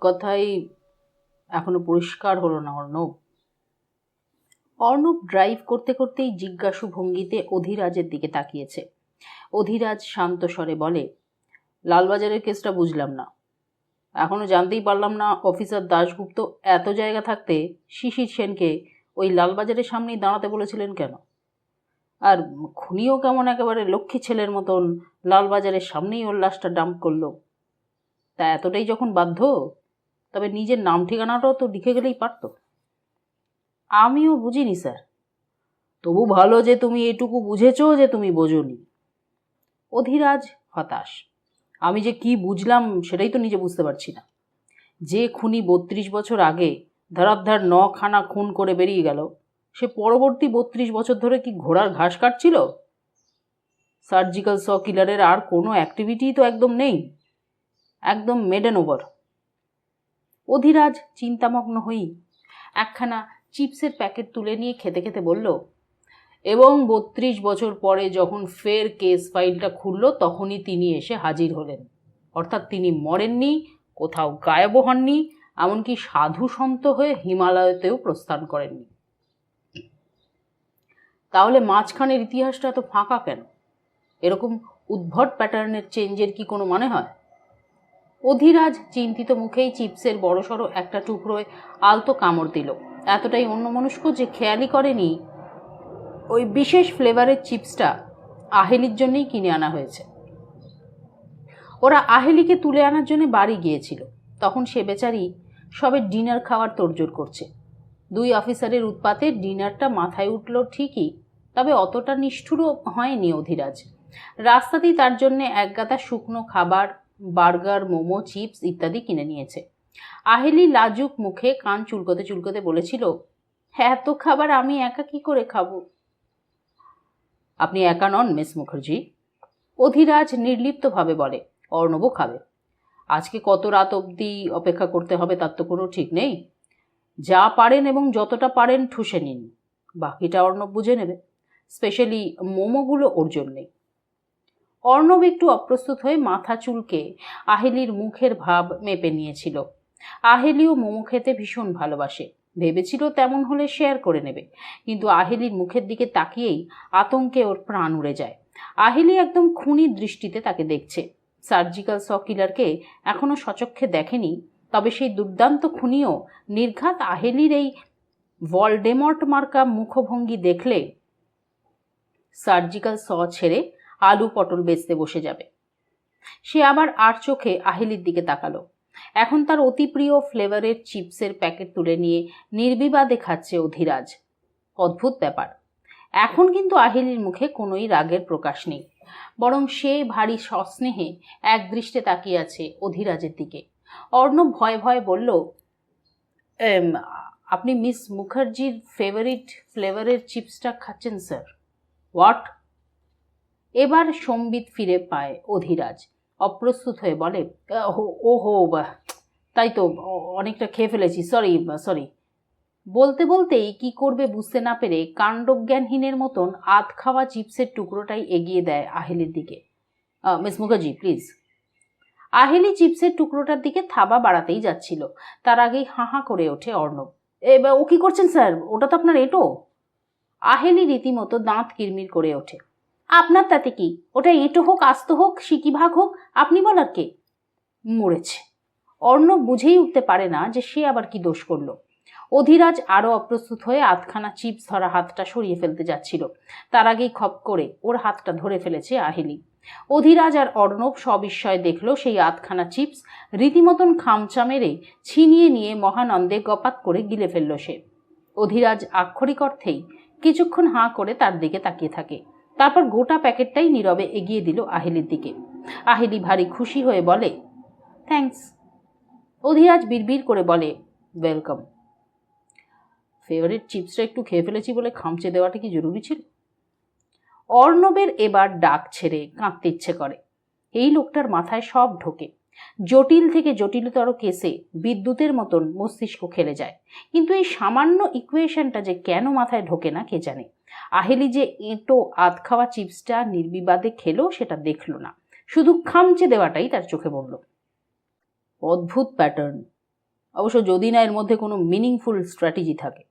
কথাই এখনো পরিষ্কার হলো না অর্ণব। অর্ণব ড্রাইভ করতে করতেই জিজ্ঞাসু ভঙ্গিতে অধিরাজের দিকে তাকিয়েছে। অধিরাজ শান্ত স্বরে বলে, লালবাজারের কেসটা বুঝলাম না, এখনো জানতেই পারলাম না অফিসার দাশগুপ্ত এত জায়গা থাকতে শিশির সেনকে ওই লালবাজারের সামনেই দাঁড়াতে বলেছিলেন কেন? আর খুনিও কেমন একেবারে লক্ষ্মী ছেলের মতন লালবাজারের সামনেই ওর লাশটা ডাম্প করলো। তা এতটাই যখন বাধ্য, তবে নিজের নাম ঠিকানাটাও তো লিখে গেলেই পারত। আমিও বুঝিনি স্যার। তবু ভালো যে তুমি এটুকু বুঝেছো যে তুমি বোঝোনি। অধিরাজ হতাশ। আমি যে কি বুঝলাম সেটাই তো নিজে বুঝতে পারছি না। যে খুনি 32 বছর আগে ধরাধর 9খানা খুন করে বেরিয়ে গেল, সে পরবর্তী 32 বছর ধরে কি ঘোড়ার ঘাস কাটছিল? সার্জিক্যাল স কিলারের আর কোনো অ্যাক্টিভিটি তো একদম নেই, একদম মেডেন ওভার। অধিরাজ চিন্তামগ্ন হই একখানা চিপসের প্যাকেট তুলে নিয়ে খেতে খেতে বলল, এবং 32 বছর পরে যখন ফের কেস ফাইলটা খুলল তখনই তিনি এসে হাজির হলেন। অর্থাৎ তিনি মরেননি, কোথাও গায়েবও হননি, এমনকি সাধু সন্ত হয়ে হিমালয়তেও প্রস্থান করেননি। তাহলে মাঝখানের ইতিহাসটা এত ফাঁকা কেন? এরকম উদ্ভট প্যাটার্নের চেঞ্জের কি কোনো মানে হয়? অধিরাজ চিন্তিত মুখেই চিপসের বড়সড় একটা টুকরোয় আলতো কামড় দিল। এতটাই অন্যমনস্ক যে খেয়ালই করেনি ওই বিশেষ ফ্লেভারের চিপসটা আহেলির জন্যই কিনে আনা হয়েছে। ওরা আহেলিকে তুলে আনার জন্য বাড়ি গিয়েছিল। তখন সে বেচারি সবে ডিনার খাওয়ার তোড়জোড় করছে। 2 অফিসারের উৎপাতে ডিনারটা মাথায় উঠল ঠিকই, তবে অতটা নিষ্ঠুরও হয়নি অধিরাজ। রাস্তাতেই তার জন্য একগাদা শুকনো খাবার, বার্গার, মোমো, চিপস ইত্যাদি কিনে নিয়েছে। আহেলি লাজুক মুখে কান চুলকোতে চুলকোতে বলেছিল, এত খাবার আমি একা কি করে খাবো? আপনি একা নন মিস মুখার্জি, অধিরাজ নির্লিপ্তভাবে বলে, অর্ণবও খাবে। আজকে কত রাত অবধি অপেক্ষা করতে হবে তার তো কোনো ঠিক নেই। যা পারেন এবং যতটা পারেন ঠুসে নিন, বাকিটা অর্ণব বুঝে নেবে। স্পেশালি মোমোগুলো ওর জন্যেই। অর্ণব একটু অপ্রস্তুত হয়ে মাথা চুলকে আহেলির মুখের ভাব মেপে নিয়েছিল। আহেলিও মোমো খেতে ভীষণ ভালোবাসে। ভেবেছিল তেমন হলে শেয়ার করে নেবে, কিন্তু আহেলির মুখের দিকে তাকিয়েই আতঙ্কে ওর প্রাণ উড়ে যায়। আহেলি একদম খুনি দৃষ্টিতে তাকে দেখছে। সার্জিক্যাল স কিলারকে এখনো সচক্ষে দেখেনি, তবে সেই দুর্দান্ত খুনিও নির্ঘাত আহেলির এই ভলডেমর্ট মার্কা মুখভঙ্গি দেখলে সার্জিক্যাল স ছেড়ে আলু পটল বেচতে বসে যাবে। সে আবার আর চোখে আহেলির দিকে তাকালো। এখন তার অতি প্রিয় ফ্লেভারের চিপসের প্যাকেট তুলে নিয়ে নির্বিবাদে খাচ্ছে অধিরাজ। অদ্ভুত ব্যাপার, এখন কিন্তু আহেলির মুখে কোনোই রাগের প্রকাশ নেই, বরং সে ভারী সস্নেহে একদৃষ্টে তাকিয়ে আছে অধিরাজের দিকে। অর্ণব ভয়ে ভয়ে বলল, আপনি মিস মুখার্জির ফেভারিট ফ্লেভারের চিপসটা খাচ্ছেন স্যার? হোয়াট? এবার সম্বিত ফিরে পায় অধিরাজ। অপ্রস্তুত হয়ে বলে, ওহো, তাই তো, অনেকটা খেয়ে ফেলেছি, সরি। বলতে বলতেই কি করবে বুঝতে না পেরে কাণ্ডজ্ঞানহীনের মতন আধ খাওয়া চিপসের টুকরোটাই এগিয়ে দেয় আহেলির দিকে। Miss Mukherjee please. আহেলি চিপসের টুকরোটার দিকে থাবা বাড়াতেই যাচ্ছিল, তার আগেই হাঁ করে ওঠে অর্ণব। ও কি করছেন স্যার? ওটা তো আপনার এঁটো। আহেলি রীতিমতো দাঁত কিরমির করে ওঠে। আপনার তাতে কি? ওটা এঁটো হোক, আস্ত হোক, সিকি ভাগ হোক, আপনি বলার কে? মরেছে। অর্ণব বুঝেই উঠতে পারে না যে সে আবার কি দোষ করল। অধিরাজ আরো অপ্রস্তুত হয়ে আধখানা চিপস ধরা হাতটা সরিয়ে ফেলতে যাচ্ছিল, তার আগেই খপ করে ওর হাতটা ধরে ফেলেছে আহেলি। অধিরাজ আর অর্ণব সবিস্ময়ে দেখল সেই আধখানা চিপস রীতিমতন খামচা মেরে ছিনিয়ে নিয়ে মহানন্দে গপাত করে গিলে ফেলল সে। অধিরাজ আক্ষরিক অর্থেই কিছুক্ষণ হাঁ করে তার দিকে তাকিয়ে থাকে, তারপর গোটা প্যাকেটটাই নীরবে এগিয়ে দিল আহেলির দিকে। আহেলি ভারী খুশি হয়ে বলে, থ্যাঙ্কস। অধিরাজ বিড়বিড় করে বলে, ওয়েলকাম। ফেভারিট চিপসটা একটু খেয়ে ফেলেছি বলে খামচে দেওয়াটা কি জরুরি ছিল? অর্ণবের এবার ডাক ছেড়ে কাঁদতে ইচ্ছে করে। এই লোকটার মাথায় সব ঢোকে। জটিল থেকে জটিলতর কেসে বিদ্যুতের মতন মস্তিষ্ক খেলে যায়, কিন্তু এই সামান্য ইকুয়েশনটা যে কেন মাথায় ঢোকে না কে জানে। আহেলি যে এঁটো আধ খাওয়া চিপসটা নির্বিবাদে খেলো সেটা দেখলো না, শুধু খামচে দেওয়াটাই তার চোখে পড়ল। অদ্ভুত প্যাটার্ন, অবশ্য যদি না এর মধ্যে কোনো মিনিংফুল স্ট্র্যাটেজি থাকে।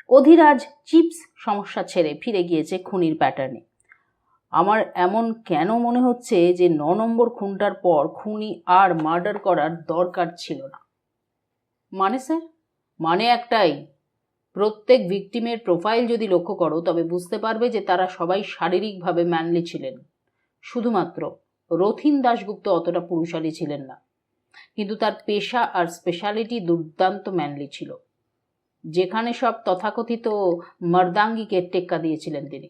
অধিরাজ চিপস সমস্যা ছেড়ে ফিরে গিয়েছে খুনির প্যাটার্নে। আমার এমন কেন মনে হচ্ছে যে 9 নম্বর খুনটার পর খুনি আর মার্ডার করার দরকার ছিল না। মানে স্যার? মানে একটাই, প্রত্যেক ভিকটিমের প্রোফাইল যদি লক্ষ্য করো তবে বুঝতে পারবে যে তারা সবাই শারীরিকভাবে ম্যানলি ছিলেন। শুধুমাত্র রথিন দাশগুপ্ত অতটা পুরুষালী ছিলেন না, কিন্তু তার পেশা আর স্পেশালিটি দুর্দান্ত ম্যানলি ছিল, যেখানে সব তথাকথিত মর্দাঙ্গীকে টেক্কা দিয়েছিলেন তিনি।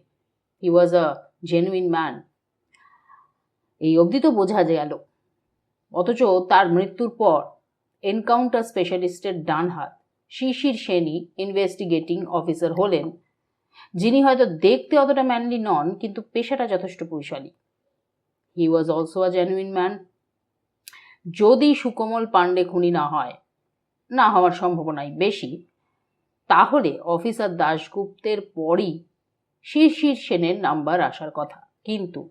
হি ওয়াজ আ জেনুইন ম্যান। এই অবধি তো বোঝা গেল, অথচ তার মৃত্যুর পর এনকাউন্টার স্পেশালিস্টের ডান হাত শিশির সেনই ইনভেস্টিগেটিং অফিসার হলেন, যিনি হয়তো দেখতে অতটা ম্যানলি নন, কিন্তু পেশাটা যথেষ্ট পুরুষালী। He was also a genuine man. যদি সুকোমল পাণ্ডে খুনি না হয়, না হওয়ার সম্ভাবনাই বেশি, তাহলে অফিসার দাশগুপ্তের পরই শিশির সেনের নাম্বার আসার কথা। কিন্তু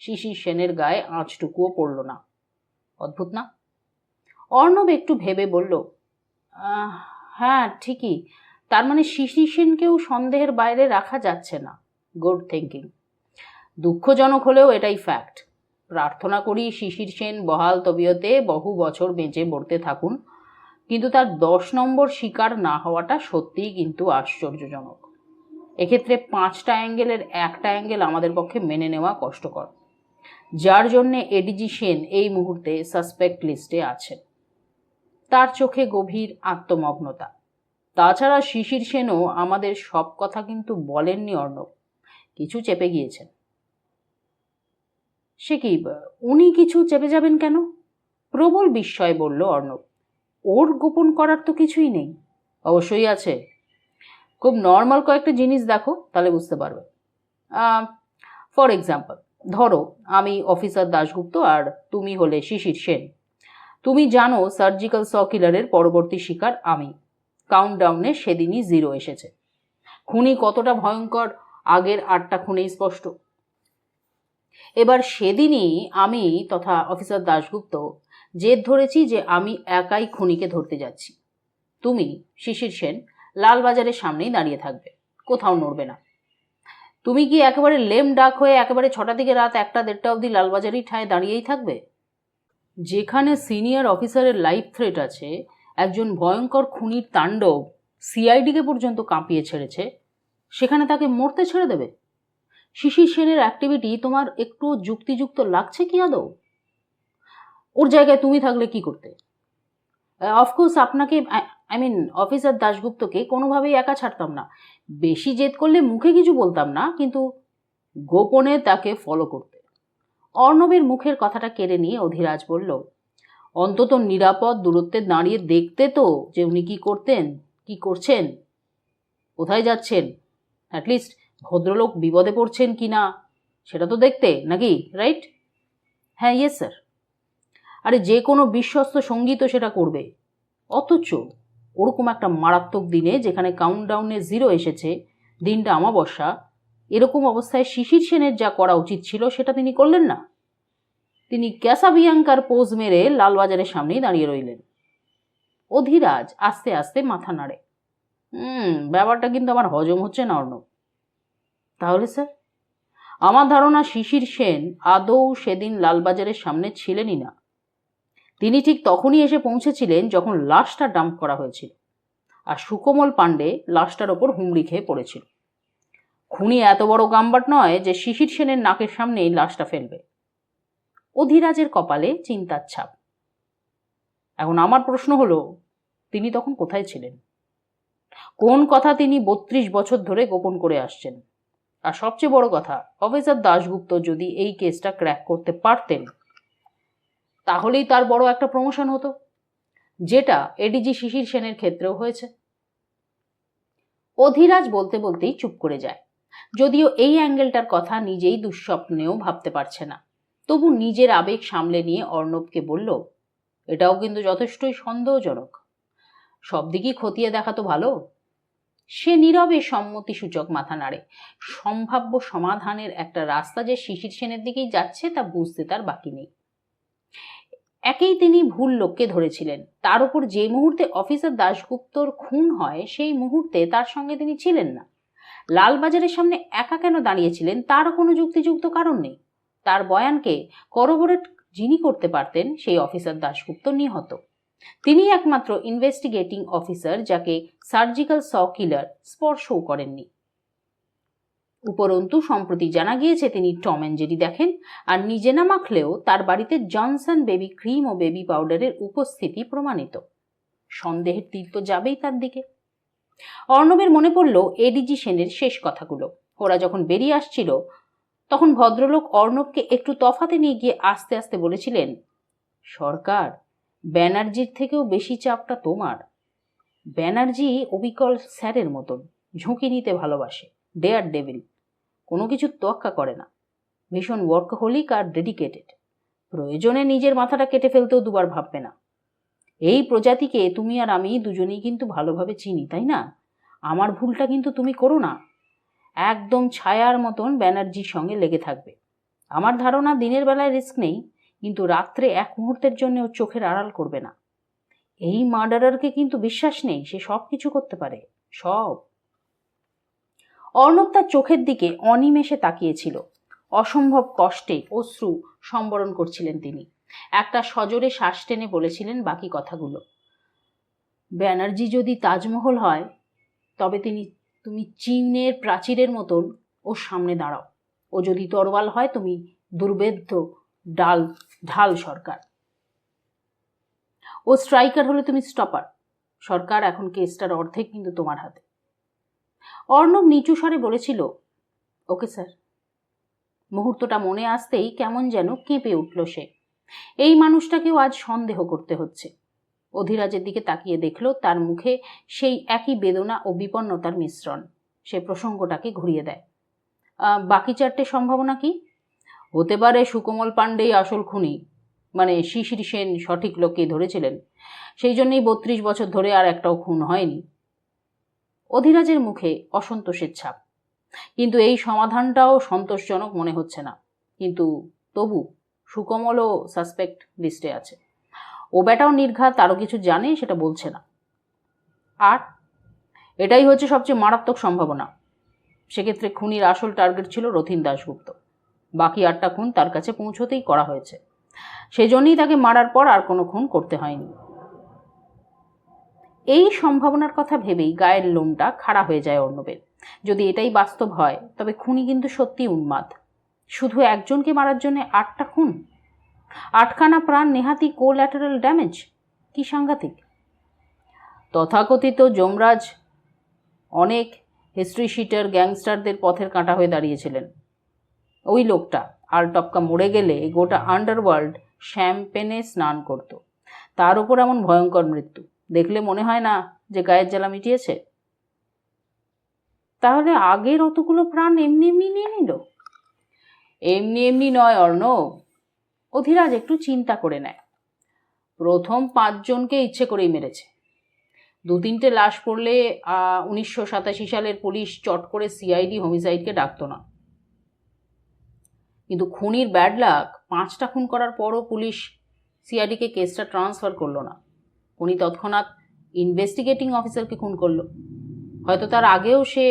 শিশির সেনের গায়ে আঁচটুকুও পড়ল না। অদ্ভুত না? অর্ণব একটু ভেবে বলল, হ্যাঁ ঠিকই, তার মানে শিশির সেনকেও সন্দেহের বাইরে রাখা যাচ্ছে না। Good thinking. দুঃখজনক হলেও এটাই ফ্যাক্ট। প্রার্থনা করি শিশির সেন বহাল তবিয়তে বহু বছর বেঁচে পড়তে থাকুন, কিন্তু তার 10 নম্বর শিকার না হওয়াটা সত্যিই কিন্তু আশ্চর্যজনক। এক্ষেত্রে 5টা অ্যাঙ্গেলের একটা অ্যাঙ্গেল আমাদের পক্ষে মেনে নেওয়া কষ্টকর, যার জন্যে এডিজি সেন এই মুহূর্তে সাসপেক্ট লিস্টে আছেন। তার চোখে গভীর আত্মমগ্নতা। তাছাড়া শিশির সেনও আমাদের সব কথা কিন্তু বলেননি অর্ণব, কিছু চেপে গিয়েছেন। সে কি, উনি কিছু চেপে যাবেন কেন? প্রবল বিস্ময় বলল অর্ণব। ওর গোপন করার তো কিছুই নেই। অবশ্যই আছে। খুব নর্মাল কয়েকটা জিনিস দেখো, তাহলে বুঝতে পারবে। ফর এক্সাম্পল, ধরো আমি অফিসার দাশগুপ্ত আর তুমি হলে শিশির সেন। তুমি জানো সার্জিক্যাল স কিলারের পরবর্তী শিকার আমি। কাউন্টডাউনে সেদিনই 0 এসেছে। খুনি কতটা ভয়ঙ্কর আগের 8টা খুনেই স্পষ্ট। এবার সেদিনই আমি তথা অফিসার দাশগুপ্ত জেদ ধরেছি যে আমি একাই খুনিকে ধরতে যাচ্ছি। তুমি শিশির সেন লালবাজারের সামনেই দাঁড়িয়ে থাকবে, কোথাও নড়বে না। তুমি কি একেবারে লেম ডাক হয়ে একেবারে 6টা থেকে রাত 1টা-1:30টা অবধি লালবাজারেই ঠায় দাঁড়িয়েই থাকবে? যেখানে সিনিয়র অফিসারের লাইফ থ্রেট আছে, একজন ভয়ঙ্কর খুনির তাণ্ডব সিআইডিকে পর্যন্ত কাঁপিয়ে ছেড়েছে, সেখানে তাকে মরতে ছেড়ে দেবে? শিশির সেনের অ্যাক্টিভিটি তোমার একটু যুক্তিযুক্ত লাগছে কি আদৌ? ওর জায়গায় তুমি থাকলে কি করতে? অফকোর্স আপনাকে, অফিসার দাশগুপ্তকে কোনোভাবেই একা ছাড়তাম না। বেশি জেদ করলে মুখে কিছু বলতাম না, কিন্তু গোপনে তাকে ফলো করতে। অর্ণবের মুখের কথাটা কেড়ে নিয়ে অধিরাজ বলল, অন্তত নিরাপদ দূরত্বে দাঁড়িয়ে দেখতে তো যে উনি কি করতেন, কি করছেন, কোথায় যাচ্ছেন, অ্যাটলিস্ট ভদ্রলোক বিপদে পড়ছেন কি না সেটা তো দেখতে, নাকি? রাইট? হ্যাঁ, ইয়েস স্যার। আরে যে কোনো বিশ্বস্ত সঙ্গী তো সেটা করবে। অথচ ওরকম একটা মারাত্মক দিনে, যেখানে কাউন্টডাউনে 0 এসেছে, দিনটা অমাবস্যা, এরকম অবস্থায় শিশির সেনের যা করা উচিত ছিল সেটা তিনি করলেন না। তিনি ক্যাসাবিয়াঙ্কার পোজ মেরে লালবাজারের সামনেই দাঁড়িয়ে রইলেন। অধিরাজ আস্তে আস্তে মাথা নাড়ে। ব্যাপারটা কিন্তু আমার হজম হচ্ছে না অর্ণব। তাহলে স্যার? আমার ধারণা শিশির সেন আদৌ সেদিন লালবাজারের সামনে ছিলেনই না। তিনি ঠিক তখনই এসে পৌঁছেছিলেন যখন লাশটা ডাম্প করা হয়েছিল, আর সুকোমল পাণ্ডে লাশটার ওপর হুমড়ি খেয়ে পড়েছিল। খুনি এত বড় গাম্বাট নয় যে শিশির সেনের নাকের সামনেই লাশটা ফেলবে। অধিরাজের কপালে চিন্তার ছাপ। এখন আমার প্রশ্ন হলো, তিনি তখন কোথায় ছিলেন? কোন কথা তিনি 32 বছর ধরে গোপন করে আসছেন? আর সবচেয়ে বড় কথা, অফিসার দাশগুপ্ত যদি এই কেসটা ক্র্যাক করতে পারতেন, তাহলেই তার বড় একটা প্রমোশন হতো, যেটা এডিজি শিশির সেনের ক্ষেত্রেও হয়েছে। অধিরাজ বলতে বলতেই চুপ করে যায়। যদিও এই অ্যাঙ্গেলটার কথা নিজেই দুঃস্বপ্নেও ভাবতে পারছে না, তবু নিজের আবেগ সামলে নিয়ে অর্ণবকে বলল, এটাও কিন্তু যথেষ্টই সন্দেহজনক। সব দিকই খতিয়ে দেখা তো ভালো। সে নীরবে সম্মতিসূচক মাথা নাড়ে। সম্ভাব্য সমাধানের একটা রাস্তা যে শিশির সেনের দিকেই যাচ্ছে তা বুঝতে তার বাকি নেই। একেই তিনি ভুল লোককে ধরেছিলেন, তার উপর যে মুহূর্তে অফিসার দাশগুপ্তর খুন হয় সেই মুহূর্তে তার সঙ্গে তিনি ছিলেন না। লালবাজারের সামনে একা কেন দাঁড়িয়েছিলেন তারও কোনো যুক্তিযুক্ত কারণ নেই। তার বয়ানকে করোবোরেট যিনি করতে পারতেন সেই অফিসার দাশগুপ্ত নিহত। তিনি একমাত্র ইনভেস্টিগেটিং অফিসার যাকে সার্জিক্যাল স কিলার স্পর্শও করেননি। উপরন্তু সম্প্রতি জানা গিয়েছে তিনি টম অ্যান্ড জেরি দেখেন, আর নিজে না মাখলেও তার বাড়িতে জনসন বেবি ক্রিম ও বেবি পাউডারের উপস্থিতি প্রমাণিত। সন্দেহের তীর তো যাবেই তার দিকে। অর্ণবের মনে পড়ল এডিজি সেনের শেষ কথাগুলো। ওরা যখন বেরিয়ে আসছিল তখন ভদ্রলোক অর্ণবকে একটু তফাতে নিয়ে গিয়ে আস্তে আস্তে বলেছিলেন, সরকার, ব্যানার্জির থেকেও বেশি চাপটা তোমার। ব্যানার্জি অবিকল স্যারের মতন, ঝুঁকি নিতে ভালোবাসে, ডেয়ার ডেভিল, কোনো কিছু তোয়াক্কা করে না, ভীষণ ওয়ার্কহোলিক আর ডেডিকেটেড, প্রয়োজনে নিজের মাথাটা কেটে ফেলতেও দুবার ভাববে না। এই প্রজাতিকে তুমি আর আমি দুজনেই কিন্তু ভালোভাবে চিনি, তাই না? আমার ভুলটা কিন্তু তুমি করো না। একদম ছায়ার মতন ব্যানার্জির সঙ্গে লেগে থাকবে। আমার ধারণা দিনের বেলায় রিস্ক নেই, কিন্তু রাত্রে এক মুহূর্তের জন্য ও চোখের আড়াল করবে না। এই মার্ডারারকে কিন্তু বিশ্বাস নেই, সে সব কিছু করতে পারে, সব। অর্ণব তার চোখের দিকে অনিমেষে তাকিয়েছিল। অসম্ভব কষ্টে অশ্রু সম্বরণ করছিলেন তিনি। একটা সজোরে শ্বাস টেনে বলেছিলেন বাকি কথাগুলো। ব্যানার্জি যদি তাজমহল হয় তবে তুমি চীনের প্রাচীরের মতন ওর সামনে দাঁড়াও। ও যদি তরোয়াল হয় তুমি দুর্ভেদ্য ঢাল সরকার। ও স্ট্রাইকার হলে তুমি স্টপার। সরকার, এখন কেসটার অর্ধেক কিন্তু তোমার হাতে। অর্ণব নিচু স্বরে বলেছিল, ওকে স্যার। মুহূর্তটা মনে আসতেই কেমন যেন কেঁপে উঠল সে। এই মানুষটাকেও আজ সন্দেহ করতে হচ্ছে। অধিরাজের দিকে তাকিয়ে দেখল তার মুখে সেই একই বেদনা ও বিপন্নতার মিশ্রণ। সে প্রসঙ্গটাকে ঘুরিয়ে দেয়। বাকি চারটে সম্ভাবনা কি? হতে পারে সুকোমল পাণ্ডেই আসল খুনি, মানে শিশির সেন সঠিক লোককে ধরেছিলেন, সেই জন্যই 32 বছর ধরে আর একটাও খুন হয়নি। অধিরাজের মুখে অসন্তোষের ছাপ। কিন্তু এই সমাধানটাও সন্তোষজনক মনে হচ্ছে না। কিন্তু তবু সুকোমলও সাসপেক্ট লিস্টে আছে। ও বেটাও নির্ঘাত আরও কিছু জানে, সেটা বলছে না। আর এটাই হচ্ছে সবচেয়ে মারাত্মক সম্ভাবনা। সেক্ষেত্রে খুনির আসল টার্গেট ছিল রথীন দাশগুপ্ত। বাকি 8টা খুন তার কাছে পৌঁছতেই করা হয়েছে। সেজন্যই তাকে মারার পর আর কোনো খুন করতে হয়নি। এই সম্ভাবনার কথা ভেবেই গায়ের লোমটা খাড়া হয়ে যায় অর্ণবের। যদি এটাই বাস্তব হয় তবে খুনি কিন্তু সত্যি উন্মাদ। শুধু একজনকে মারার জন্য 8টা খুন, 8খানা প্রাণ, নেহাতি কোল্যাটারাল ড্যামেজ। কি সাংঘাতিক! তথাকথিত যমরাজ অনেক হিস্ট্রি শিটার গ্যাংস্টারদের পথের কাঁটা হয়ে দাঁড়িয়েছিলেন। ওই লোকটা আলটপকা মরে গেলে গোটা আন্ডারওয়ার্ল্ড শ্যাম্পেনে স্নান করত। তার উপর এমন ভয়ঙ্কর মৃত্যু দেখলে মনে হয় না যে গায়ের জ্বালা মিটিয়েছে। তাহলে আগের অতগুলো প্রাণ এমনি এমনি নিয়ে নিল? এমনি এমনি নয় অর্ণব। অধিরাজ একটু চিন্তা করে নেয়। প্রথম 5 জনকে ইচ্ছে করেই মেরেছে। 2-3টে লাশ পড়লে 1987 সালের পুলিশ চট করে সিআইডি হোমিসাইডকে ডাকতো না। কিন্তু খুনির ব্যাড লাক, 5টা খুন করার পরও পুলিশ সিআইডিকে কেসটা ট্রান্সফার করলো না। উনি তৎক্ষণাৎ ইনভেস্টিগেটিং অফিসারকে খুন করলো। হয়তো তার আগেও সে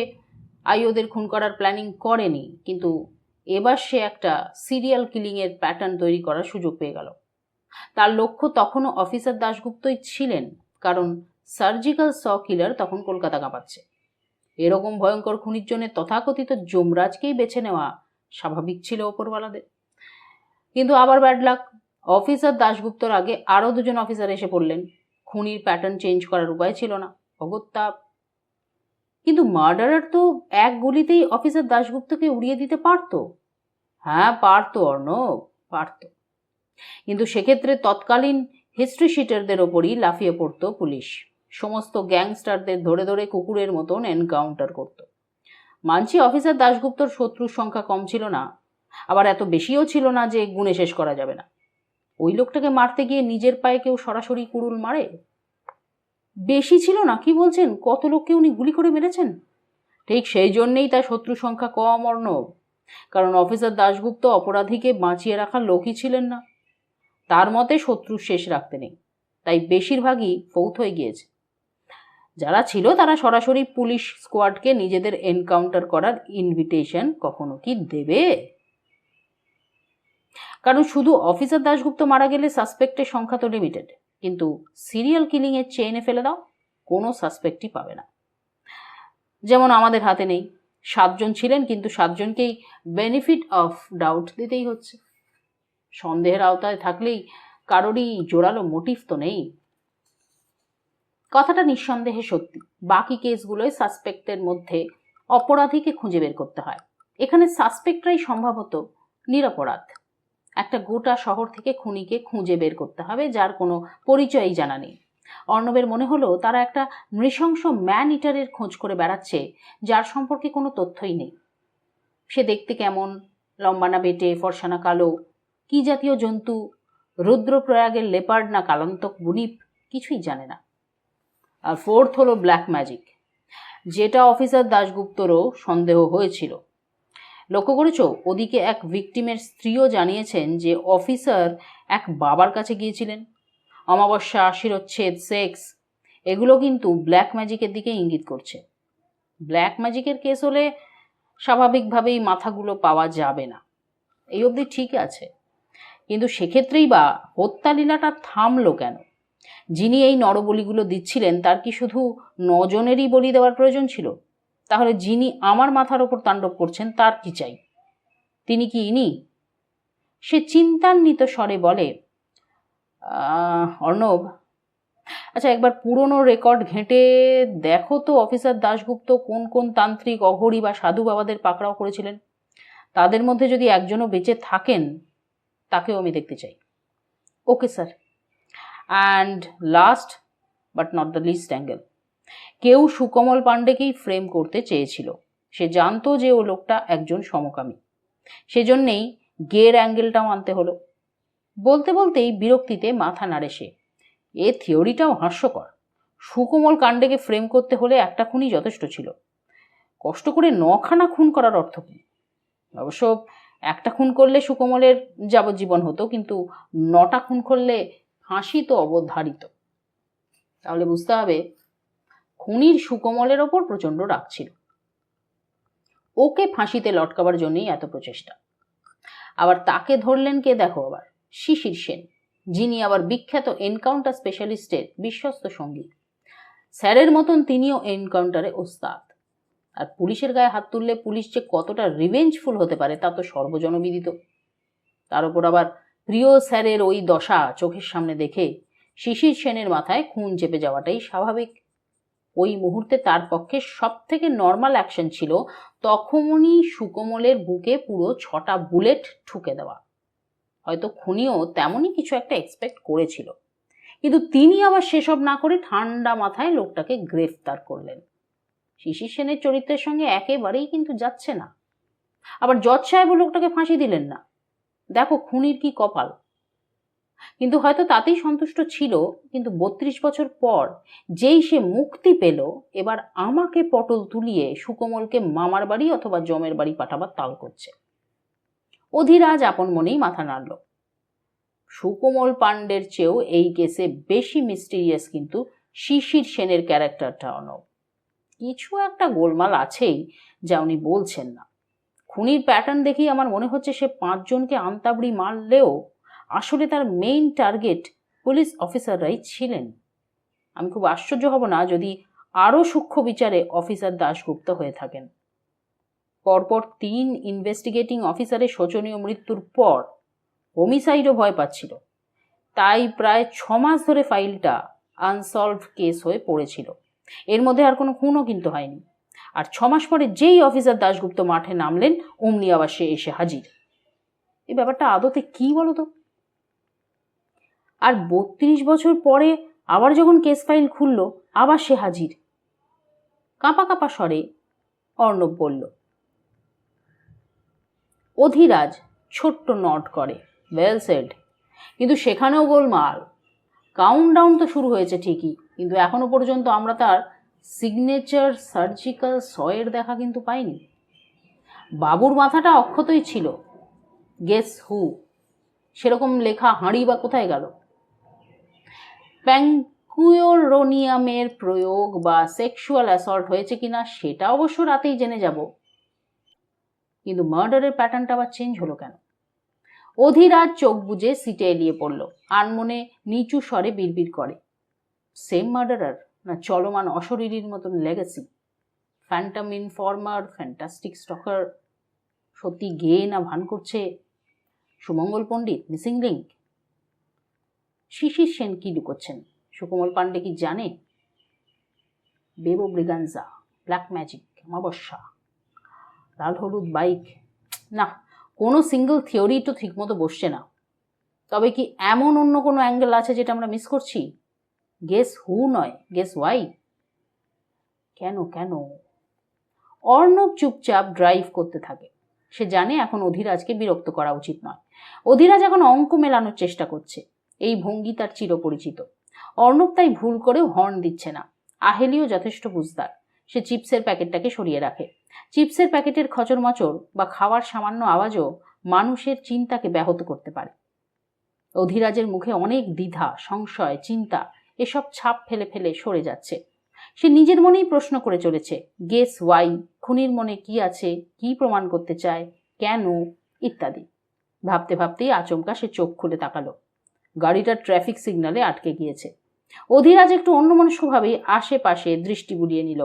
আইওদের খুন করার প্ল্যানিং করেনি, কিন্তু এবার সে একটা সিরিয়াল কিলিংয়ের প্যাটার্ন তৈরি করার সুযোগ পেয়ে গেল। তার লক্ষ্য তখনও অফিসার দাশগুপ্তই ছিলেন, কারণ সার্জিক্যাল স কিলার তখন কলকাতা কাঁপাচ্ছে। এরকম ভয়ঙ্কর খুনির জন্য তথাকথিত যমরাজকেই বেছে নেওয়া স্বাভাবিক ছিল ওপরওয়ালাদের। কিন্তু আবার ব্যাড লাক, অফিসার দাশগুপ্তর আগে আরও 2জন অফিসার এসে পড়লেন। খুনির প্যাটার্ন চেঞ্জ করার উপায় ছিল না, অগত্যা। কিন্তু মার্ডারার তো এক গুলিতেই অফিসার দাশগুপ্তকে উড়িয়ে দিতে পারত। হ্যাঁ পারত অর্ণব, পারত। কিন্তু সেক্ষেত্রে তৎকালীন হিস্ট্রি শিটারদের ওপরই লাফিয়ে পড়ত পুলিশ। সমস্ত গ্যাংস্টারদের ধরে ধরে কুকুরের মতন এনকাউন্টার করত। মানছি অফিসার দাশগুপ্তর শত্রুর সংখ্যা কম ছিল না, আবার এত বেশিও ছিল না যে গুণে শেষ করা যাবে না। ওই লোকটাকে মারতে গিয়ে নিজের পায়ে কেউ সরাসরি কুড়ুল মারে? বেশি ছিল না, কি বলছেন? কত লোককে উনি গুলি করে মেরেছেন। ঠিক সেই জন্যেই তার শত্রু সংখ্যা কম অর্ণব, কারণ অফিসার দাশগুপ্ত অপরাধীকে বাঁচিয়ে রাখার লোকই ছিলেন না। তার মতে শত্রুর শেষ রাখতে নেই, তাই বেশিরভাগই ফৌত হয়ে গিয়েছে। যারা ছিল তারা সরাসরি পুলিশ স্কোয়াডকে নিজেদের এনকাউন্টার করার ইনভিটেশন কখনো কি দেবে? কারণ শুধু অফিসার দাশগুপ্ত মারা গেলে সাসপেক্টের সংখ্যা তো লিমিটেড, কিন্তু সিরিয়াল কিলিংয়ের চেইনে ফেলে দাও, কোনো সাসপেক্টই পাবে না। যেমন আমাদের হাতে নেই, 7 জন ছিলেন, কিন্তু 7 জনকেই বেনিফিট অফ ডাউট দিতেই হচ্ছে। সন্দেহের আওতায় থাকলেই কারোরই জোরালো মোটিভ তো নেই। কথাটা নিঃসন্দেহে সত্যি। বাকি কেসগুলোয় সাসপেক্টের মধ্যে অপরাধীকে খুঁজে বের করতে হয়, এখানে সাসপেক্টরাই সম্ভবত নিরপরাধ। একটা গোটা শহর থেকে খুনিকে খুঁজে বের করতে হবে যার কোনো পরিচয়ই জানা নেই। অর্ণবের মনে হলো তারা একটা নৃশংস ম্যান ইটারের খোঁজ করে বেড়াচ্ছে যার সম্পর্কে কোনো তথ্যই নেই। সে দেখতে কেমন, লম্বানা বেটে, ফর্সানা কালো, কি জাতীয় জন্তু, রুদ্রপ্রয়াগের লেপার্ড না কালান্তক বুনিপ, কিছুই জানে না। আর ফোর্থ হলো ব্ল্যাক ম্যাজিক, যেটা অফিসার দাশগুপ্তরও সন্দেহ হয়েছিল। লক্ষ্য করেছো, ওদিকে এক ভিকটিমের স্ত্রীও জানিয়েছেন যে অফিসার এক বাবার কাছে গিয়েছিলেন। অমাবস্যা, শিরোচ্ছেদ, সেক্স, এগুলো কিন্তু ব্ল্যাক ম্যাজিকের দিকে ইঙ্গিত করছে। ব্ল্যাক ম্যাজিকের কেস হলে স্বাভাবিকভাবেই মাথাগুলো পাওয়া যাবে না, এই অবধি ঠিক আছে, কিন্তু সেক্ষেত্রেই বা হত্যালীলাটা থামলো কেন? যিনি এই নরবলিগুলো দিচ্ছিলেন তার কি শুধু 9 জনেরই বলি দেওয়ার প্রয়োজন ছিল? তাহলে যিনি আমার মাথার ওপর তাণ্ডব করছেন তার কি চাই? তিনি কি ইনি? সে চিন্তান্বিত স্বরে বলে, অর্ণব, আচ্ছা একবার পুরনো রেকর্ড ঘেঁটে দেখো তো অফিসার দাশগুপ্ত কোন কোন তান্ত্রিক, অঘরী বা সাধু বাবাদের পাকড়াও করেছিলেন। তাদের মধ্যে যদি একজনও বেঁচে থাকেন তাকেও আমি দেখতে চাই। Okay sir. And last but not the least angle, কেউ সুকমল পাণ্ডেকেই ফ্রেম করতে চেয়েছিল। সে জানতো যে ও লোকটা একজন সমকামী, সেজন্যেই গের অ্যাঙ্গেলটাও আনতে হলো। বলতে বলতেই বিরক্তিতে মাথা নাড়ে সে। এ থিওরিটাও হাস্যকর। সুকোমল কাণ্ডেকে ফ্রেম করতে হলে একটা খুনই যথেষ্ট ছিল, কষ্ট করে 9খানা খুন করার অর্থ কী? অবশ্য একটা খুন করলে সুকোমলের যাবজ্জীবন হতো, কিন্তু 9টা খুন করলে ফাঁসি তো অবধারিত। তাহলে বুঝতে হবে খুনির সুকোমলের ওপর প্রচণ্ড রাগ ছিল। ওকে ফাঁসিতে লটকাবার জন্যই এত প্রচেষ্টা। আবার তাকে ধরলেন কে দেখো, আবার শিশির সেন, যিনি আবার বিখ্যাত এনকাউন্টার স্পেশালিস্টের বিশ্বস্ত সঙ্গী। স্যারের মতন তিনিও এনকাউন্টারে ওস্তাদ। আর পুলিশের গায়ে হাত তুললে পুলিশ যে কতটা রিভেঞ্জফুল হতে পারে তা তো সর্বজনবিদিত। তার উপর আবার প্রিয় স্যারের ওই দশা চোখের সামনে দেখে শিশির সেনের মাথায় খুন চেপে যাওয়াটাই স্বাভাবিক। ওই মুহূর্তে তার পক্ষে সব থেকে নর্মাল অ্যাকশন ছিল তখনই সুকোমলের বুকে পুরো 6টা বুলেট ঠুকে দেওয়া। হয়তো খুনিও তেমনই কিছু একটা এক্সপেক্ট করেছিল, কিন্তু তিনি আবার সেসব না করে ঠান্ডা মাথায় লোকটাকে গ্রেফতার করলেন। শিশির সেনের চরিত্রের সঙ্গে একেবারেই কিন্তু যাচ্ছে না। আবার জজ সাহেবও লোকটাকে ফাঁসি দিলেন না। দেখো খুনির কি কপাল। কিন্তু হয়তো তাতেই সন্তুষ্ট ছিল, কিন্তু 32 বছর পর যেই সে মুক্তি পেল, এবার আমাকে পটল তুলিয়ে সুকোমলকে মামার বাড়ি অথবা জমের বাড়ি পাঠাবার তাল করছে। অধিরাজ আপন মনেই মাথা নাড়ল। সুকোমল পাণ্ডের চেয়েও এই কেসে বেশি মিস্টিরিয়াস কিন্তু শিশির সেনের ক্যারেক্টারটা। অনব কিছু একটা গোলমাল আছেই যা উনি বলছেন না। খুনির প্যাটার্ন দেখেই আমার মনে হচ্ছে সে 5 জনকে আন্তাবড়ি মারলেও আসলে তার মেইন টার্গেট পুলিশ অফিসাররাই ছিলেন। আমি খুব আশ্চর্য হব না যদি আরও সূক্ষ্ম বিচারে অফিসার দাশগুপ্ত হয়ে থাকেন। পরপর 3 ইনভেস্টিগেটিং অফিসারের শোচনীয় মৃত্যুর পর হোমিসাইডও ভয় পাচ্ছিল, তাই প্রায় 6 মাস ধরে ফাইলটা আনসলভড কেস হয়ে পড়েছিল। এর মধ্যে আর কোনো খুনও কিন্তু হয়নি। আর 6 মাস পরে যেই অফিসার দাশগুপ্ত মাঠে নামলেন, অমনি আবার সে এসে হাজির। এই ব্যাপারটা আদতে কি বলো তো? আর 32 বছর পরে আবার যখন কেস ফাইল খুলল, আবার সে হাজির। কাঁপা কাঁপা স্বরে অর্ণব বলল। অধিরাজ ছোট্ট নট করে, ওয়েল সেড। কিন্তু সেখানেও গোলমাল। কাউন্টডাউন তো শুরু হয়েছে ঠিকই, কিন্তু এখনো পর্যন্ত আমরা তার সিগনেচার সার্জিক্যাল সয়ের দেখা কিন্তু পাইনি। বাবুর মাথাটা অক্ষতই ছিল। গেস হু? সেরকম লেখা হাঁড়ি বা কোথায় গেল? প্যাঙ্কুয়োরোনিয়ামের প্রয়োগ বা সেক্সুয়াল অ্যাসল্ট হয়েছে কিনা সেটা অবশ্য রাতেই জেনে যাব, কিন্তু মার্ডারের প্যাটার্নটা আবার চেঞ্জ হলো কেন? অধীরাজ চোখ বুজে সিটে এলিয়ে পড়ল। আনমনে নিচু স্বরে বিড়বিড় করে, সেম মার্ডারার না চলমান অশরীরীর মতন legacy? Phantom informer, fantastic stalker, সত্যি গেয়ে না ভান করছে? সুমঙ্গল পণ্ডিত, মিসিং লিঙ্ক? শিশির সেন কি লুকোচ্ছেন? সুকোমল পাণ্ডে কি জানে? বেবো ব্রিগানজা, ব্ল্যাক ম্যাজিক, অমাবস্যা, লাল হলুদ বাইক? না, কোনো সিঙ্গল থিওরি তো ঠিকমতো বসছে না। তবে কি এমন অন্য কোনো অ্যাঙ্গেল আছে যেটা আমরা মিস করছি? গেস হু নয়, গেস ওয়াই। কেন কেন? অর্ণব চুপচাপ ড্রাইভ করতে থাকে। সে জানে এখন অধীরাজকে বিরক্ত করা উচিত নয়। অধীরাজ এখন অঙ্ক মেলানোর চেষ্টা করছে, এই ভঙ্গি তার চিরপরিচিত। অর্ণব তাই ভুল করেও হর্ন দিচ্ছে না। আহেলিও যথেষ্ট বুঝদার। সে চিপসের প্যাকেটটাকে সরিয়ে রাখে। চিপসের প্যাকেটের খচরমচর বা খাওয়ার সামান্য আওয়াজও মানুষের চিন্তাকে ব্যাহত করতে পারে। অধীরাজের মুখে অনেক দ্বিধা, সংশয়, চিন্তা এসব ছাপ ফেলে ফেলে সরে যাচ্ছে। সে নিজের মনেই প্রশ্ন করে চলেছে, গেস ওয়াই, খুনির মনে কি আছে, কি প্রমাণ করতে চায়, কেন, ইত্যাদি। ভাবতে ভাবতেই আচমকা সে চোখ খুলে তাকালো। গাড়িটা ট্রাফিক সিগন্যালে আটকে গিয়েছে। অধীরাজ একটু অন্যমনস্কভাবেই আশেপাশে দৃষ্টি বুলিয়ে নিল।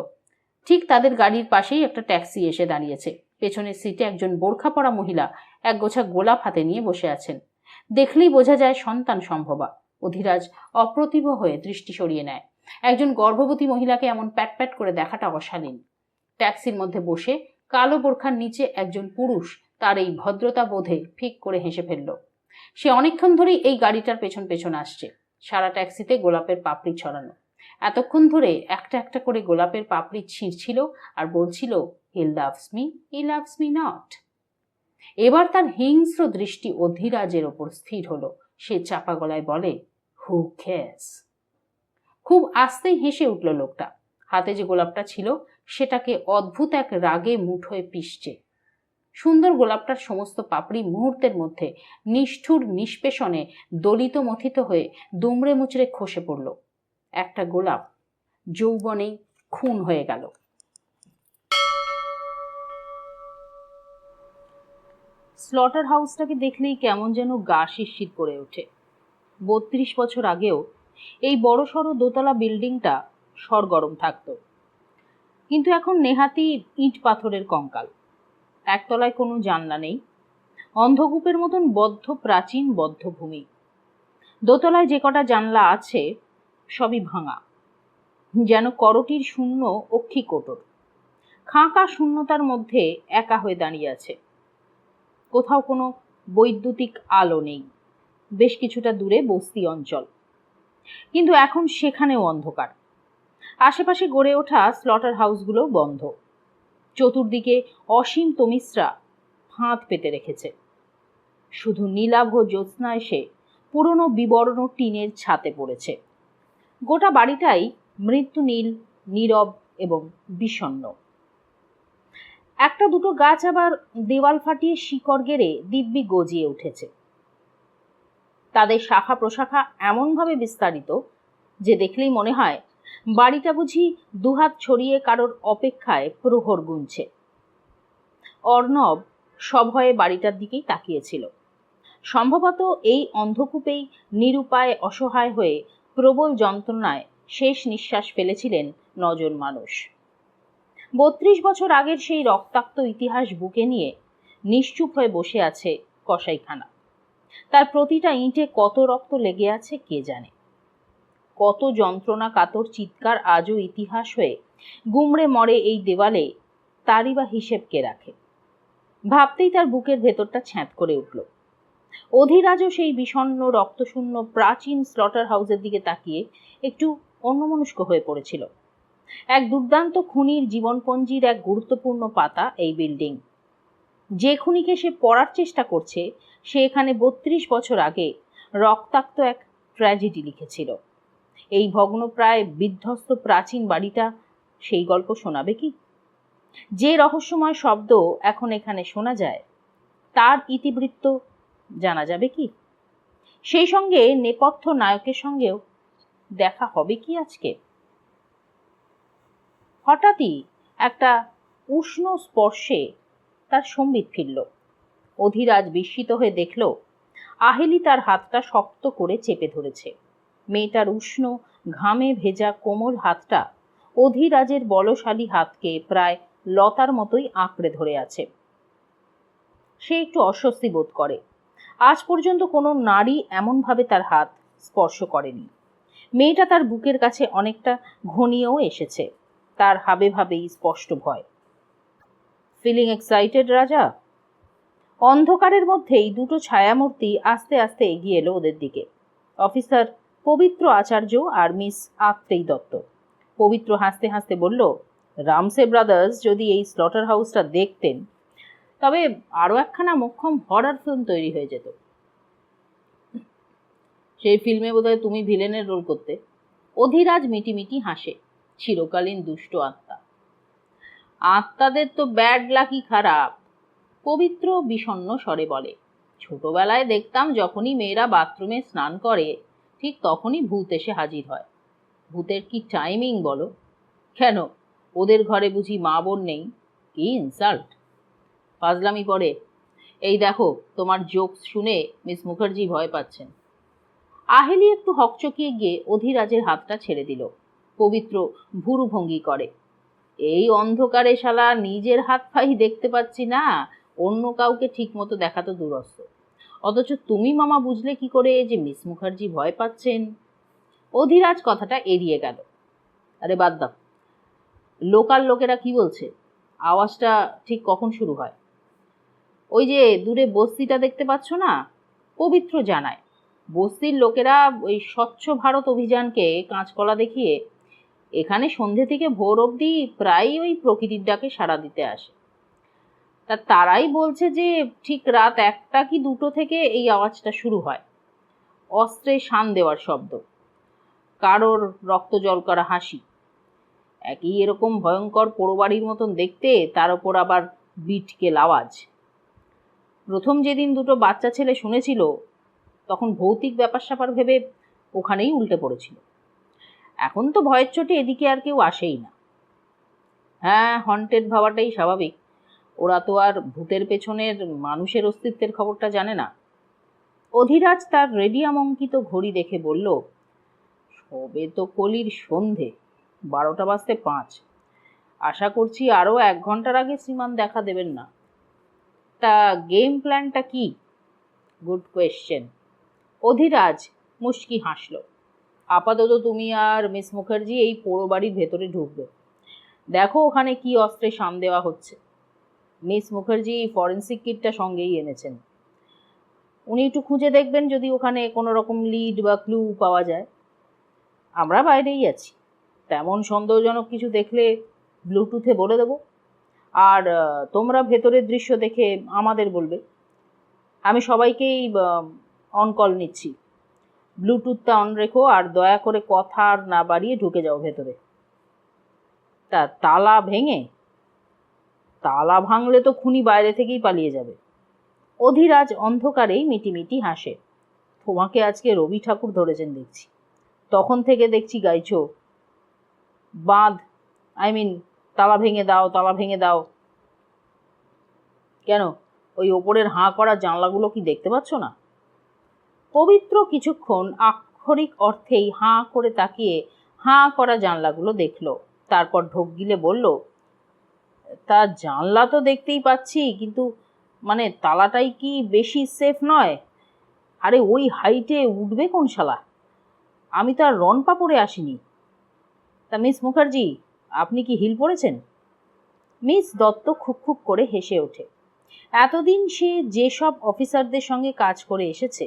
ঠিক তাদের গাড়ির পাশেই একটা ট্যাক্সি এসে দাঁড়িয়েছে। পেছনের সিটে একজন বোরখা পরা মহিলা একগোছা গোলাপ হাতে নিয়ে বসে আছেন। দেখলেই বোঝা যায় সন্তান সম্ভবা। অধীরাজ অপ্রতিভ হয়ে দৃষ্টি সরিয়ে নেয়। একজন গর্ভবতী মহিলাকে এমন প্যাট প্যাট করে দেখাটা অশালীন। ট্যাক্সির মধ্যে বসে কালো বোরখার নিচে একজন পুরুষ তার এই ভদ্রতা বোধে ফিক করে হেসে ফেলল। সে অনেকক্ষণ ধরেই এই গাড়িটার পেছন পেছন আসছে। সারা ট্যাক্সিতে গোলাপের পাপড়ি ছড়ানো। এতক্ষণ ধরে একটা একটা করে গোলাপের পাপড়ি ছিঁড়ছিল আর বলছিল, he loves me, he loves me not. এবার তার হিংস্র দৃষ্টি অধীরাজের ওপর স্থির হলো। সে চাপা গলায় বলে, হু কেয়ার্স? খুব আস্তেই হেসে উঠল লোকটা। হাতে যে গোলাপটা ছিল সেটাকে অদ্ভুত এক রাগে মুঠোয় পিষছে। সুন্দর গোলাপটার সমস্ত পাপড়ি মুহূর্তের মধ্যে নিষ্ঠুর নিষ্পেষণে দলিত মথিত হয়ে দুমড়ে মুচড়ে খসে পড়ল। একটা গোলাপ যৌবনেই খুন হয়ে গেল। স্লটার হাউসটাকে দেখলেই কেমন যেন গা শিরশির করে ওঠে। ৩২ বছর আগেও এই বড় সড়ো দোতলা বিল্ডিংটা সরগরম থাকতো, কিন্তু এখন নেহাতি ইট পাথরের কঙ্কাল। একতলায় কোনো জানলা নেই, অন্ধকূপের মতন বদ্ধ প্রাচীন বদ্ধভূমি। দোতলায় যে কটা জানলা আছে সবই ভাঙা, যেন করটির শূন্য অক্ষিকোটর। খাঁকা শূন্যতার মধ্যে একা হয়ে দাঁড়িয়ে আছে। কোথাও কোনো বৈদ্যুতিক আলো নেই। বেশ কিছুটা দূরে বস্তি অঞ্চল, কিন্তু এখন সেখানেও অন্ধকার। আশেপাশে গড়ে ওঠা স্লটার হাউসগুলো বন্ধ। চতুর্দিকে অসীম তমিশ্রা ফাঁদ পেতে রেখেছে। শুধু নীলাভ জ্যোৎস্না এসে পুরনো বিবর্ণ টিনের ছাতে পড়েছে। গোটা বাড়িটাই মৃত্যু নীল, নীরব এবং বিষণ্ণ। একটা দুটো গাছ আবার দেওয়াল ফাটিয়ে শিকড় গেড়ে দিব্যি গজিয়ে উঠেছে। তাদের শাখা প্রশাখা এমনভাবে বিস্তারিত যে দেখলেই মনে হয় বাড়িটা বুঝি দুহাত ছড়িয়ে কারোর অপেক্ষায় প্রহর গুনছে। অর্ণব সভয়ে বাড়িটার দিকেই তাকিয়েছিল। সম্ভবত এই অন্ধকূপেই নিরুপায় অসহায় হয়ে প্রবল যন্ত্রণায় শেষ নিঃশ্বাস ফেলেছিলেন নজন মানুষ। ৩২ বছর আগের সেই রক্তাক্ত ইতিহাস বুকে নিয়ে নিশ্চুপ হয়ে বসে আছে কসাইখানা। তার প্রতিটা ইঁটে কত রক্ত লেগে আছে কে জানে। কত যন্ত্রণা কাতর চিৎকার আজও ইতিহাস হয়ে গুমড়ে মরে এই দেওয়ালে, তারই বা হিসেব কে রাখে? ভাবতেই তার বুকের ভেতরটা ছ্যাঁত করে উঠল। অধীরাজও সেই বিষণ্ণ রক্তশূন্য প্রাচীন স্লটার হাউসের দিকে তাকিয়ে একটু অন্যমনস্ক হয়ে পড়েছিল। এক দুর্দান্ত খুনির জীবনপঞ্জির এক গুরুত্বপূর্ণ পাতা এই বিল্ডিং। যে খুনিকে সে পড়ার চেষ্টা করছে সে এখানে ৩২ বছর আগে রক্তাক্ত এক ট্র্যাজেডি লিখেছিল। এই ভগ্নপ্রায় বিধ্বস্ত প্রাচীন বাড়িটা সেই গল্প শোনাবে কি? যে রহস্যময় শব্দ এখন এখানে শোনা যায় তার ইতিবৃত্ত জানা যাবে কি? সেই সঙ্গে নেপথ্য নায়কের সঙ্গেও দেখা হবে কি আজকে? হঠাৎই একটা উষ্ণ স্পর্শে তার সম্বিত ফিরল। অধীরাজ বিস্মিত হয়ে দেখল আহেলি তার হাতটা শক্ত করে চেপে ধরেছে। মেয়েটার উষ্ণ ঘামে ভেজা কোমল হাতটা অধীরাজের বলশালী হাতকে প্রায় লতার মতোই আঁকড়ে ধরে আছে। সে একটু অস্বস্তি বোধ করে। আজ পর্যন্ত কোনো নারী এমনভাবে তার হাত স্পর্শ করেনি। মেয়েটা তার বুকের কাছে অনেকটা ঘনিয়েও এসেছে। তার হাবে ভাবেই স্পষ্ট ভয়। ফিলিং এক্সাইটেড রাজা? অন্ধকারের মধ্যেই দুটো ছায়ামূর্তি আস্তে আস্তে এগিয়ে এলো ওদের দিকে। অফিসার পবিত্র আচার্য আর মিস আত্রেয়ী দত্ত। পবিত্র হাসতে হাসতে বলল, রামসে ব্রাদার্স যদি এই স্লটার হাউসটা দেখতেন তবে আরও একখানা মোক্ষম হরর ফিল্ম তৈরি হয়ে যেত। সেই ফিল্মে বোধহয় তুমি ভিলেনের রোল করতে। অধীরাজ মিটিমিটি হাসে। চিরকালীন দুষ্ট আত্মা। আত্মাদের তো ব্যাড লাকি খারাপ। পবিত্র বিষণ্ণ স্বরে বলে, ছোটবেলায় দেখতাম যখনই মেয়েরা বাথরুমে স্নান করে ঠিক তখনই ভূত এসে হাজির হয়। ভূতের কি টাইমিং বলো? কেন, ওদের ঘরে বুঝি মা বোন নেই? কি ইনসাল্ট! ফাজলামি পড়ে। এই দেখো, তোমার জোকস শুনে মিস মুখার্জি ভয় পাচ্ছেন। আহেলি একটু হকচকিয়ে গিয়ে অধীরাজের হাতটা ছেড়ে দিল। পবিত্র ভুরু ভঙ্গি করে, এই অন্ধকারে শালা নিজের হাত পাই দেখতে পাচ্ছি না, অন্য কাউকে ঠিক মতো দেখা তো দূরস্থ। অথচ তুমি মামা বুঝলে কি করে যে মিস মুখার্জি ভয় পাচ্ছেন? অধীরাজ কথাটা এড়িয়ে গেল। আরে বাদ দাও, লোকাল লোকেরা কি বলছে? আওয়াজটা ঠিক কখন শুরু হয়? ওই যে দূরে বস্তিটা দেখতে পাচ্ছ না? পবিত্র জানায়, বস্তির লোকেরা ওই স্বচ্ছ ভারত অভিযানকে কাঁচকলা দেখিয়ে এখানে সন্ধে থেকে ভোর অবধি প্রায়ই ওই প্রকৃতির ডাকে সাড়া দিতে আসে। তারাই বলছে যে ঠিক রাত 1টা কি 2টো থেকে এই আওয়াজটা শুরু হয়। অস্ত্রে শান দেওয়ার শব্দ, কারোর রক্ত জল করা হাসি। একই এরকম ভয়ঙ্কর পোড়োবাড়ির মতন দেখতে, তার ওপর আবার বিটকেল আওয়াজ। প্রথম যেদিন দুটো বাচ্চা ছেলে শুনেছিল তখন ভৌতিক ব্যাপার স্যাপার ভেবে ওখানেই উল্টে পড়েছিল। এখন তো ভয়ের চোটে এদিকে আর কেউ আসেই না। হ্যাঁ, হন্টেড ভাবাটাই স্বাভাবিক। ওরা তো আর ভূতের পেছনের মানুষের অস্তিত্বের খবরটা জানে না। অধীরাজ তার রেডিয়াম অঙ্কিত ঘড়ি দেখে বলল, সবে তো কলির সন্ধে, 12টা বাজতে 5। আশা করছি আরও 1 ঘন্টার আগে শ্রীমান দেখা দেবেন না। তা গেম প্ল্যানটা কি? Good question. অধীরাজ মুশকি হাসল। আপাতত তুমি আর মিস মুখার্জি এই পোড়ো বাড়ির ভেতরে ঢুকবে। দেখো ওখানে কি অস্ত্রে শান দেওয়া হচ্ছে। মিস মুখার্জি ফরেন্সিক কিটটা সঙ্গেই এনেছেন। উনি একটু খুঁজে দেখবেন যদি ওখানে কোনো রকম লিড বা ক্লু পাওয়া যায়। আমরা বাইরেই আছি, তেমন সন্দেহজনক কিছু দেখলে ব্লুটুথে বলে দেব। আর তোমরা ভেতরের দৃশ্য দেখে আমাদের বলবে। আমি সবাইকেই অন কল নিচ্ছি। ব্লুটুথটা অন রেখো আর দয়া করে কথা আর না বাড়িয়ে ঢুকে যাও ভেতরে। তা তালা ভেঙে? তালা ভাঙলে তো খুনি বাইরে থেকেই পালিয়ে যাবে। অধীরাজ অন্ধকারেই মিটিমিটি হাসে। তোমাকে আজকে রবি ঠাকুর ধরেছেন দেখছি। তখন থেকে দেখছি গাইছো, বাঁধ, তালা ভেঙে দাও, তালা ভেঙে দাও। কেন, ওই ওপরের হাঁ করা জানলাগুলো কি দেখতে পাচ্ছ না? পবিত্র কিছুক্ষণ আক্ষরিক অর্থেই হাঁ করে তাকিয়ে হাঁ করা জানলাগুলো দেখল। তারপর ঢোক গিলে বলল, তা জানলা তো দেখতেই পাচ্ছি, কিন্তু তালাটাই কি বেশি সেফ নয়? আরে ওই হাইটে উঠবে কোন শালা? আমি তো আর রনপা পরে আসিনি। তা মিস মুখার্জি, আপনি কি হিল পরেছেন? মিস দত্ত খুব খুব করে হেসে ওঠে। এতদিন সে যেসব অফিসারদের সঙ্গে কাজ করে এসেছে